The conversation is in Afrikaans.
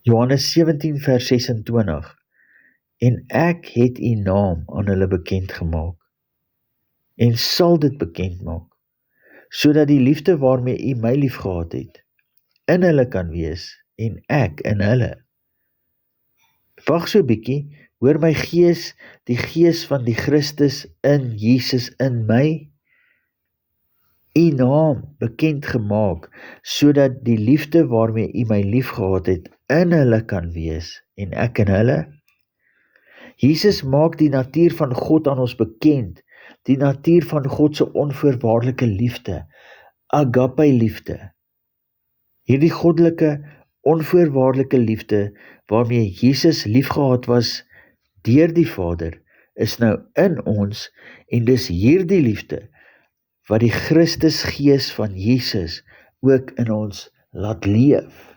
Johannes 17 vers 26, en ek het u naam aan hulle bekend gemaak, en sal dit bekend maak, sodat die liefde waarmee u my lief gehad het, in hulle kan wees, en ek in hulle. Wag so 'n bietjie, hoor my gees, die gees van die Christus in Jesus in my, u naam bekend gemaak, sodat die liefde waarmee u my lief gehad het, in hulle kan wees, en ek in hulle. Jesus maak die natuur van God aan ons bekend, die natuur van God se onvoorwaardelike liefde, agape liefde. Hierdie goddelike, onvoorwaardelike liefde, waarmee Jesus liefgehad was deur die Vader, is nou in ons, en dis hierdie liefde, wat die Christusgees van Jesus ook in ons laat leef.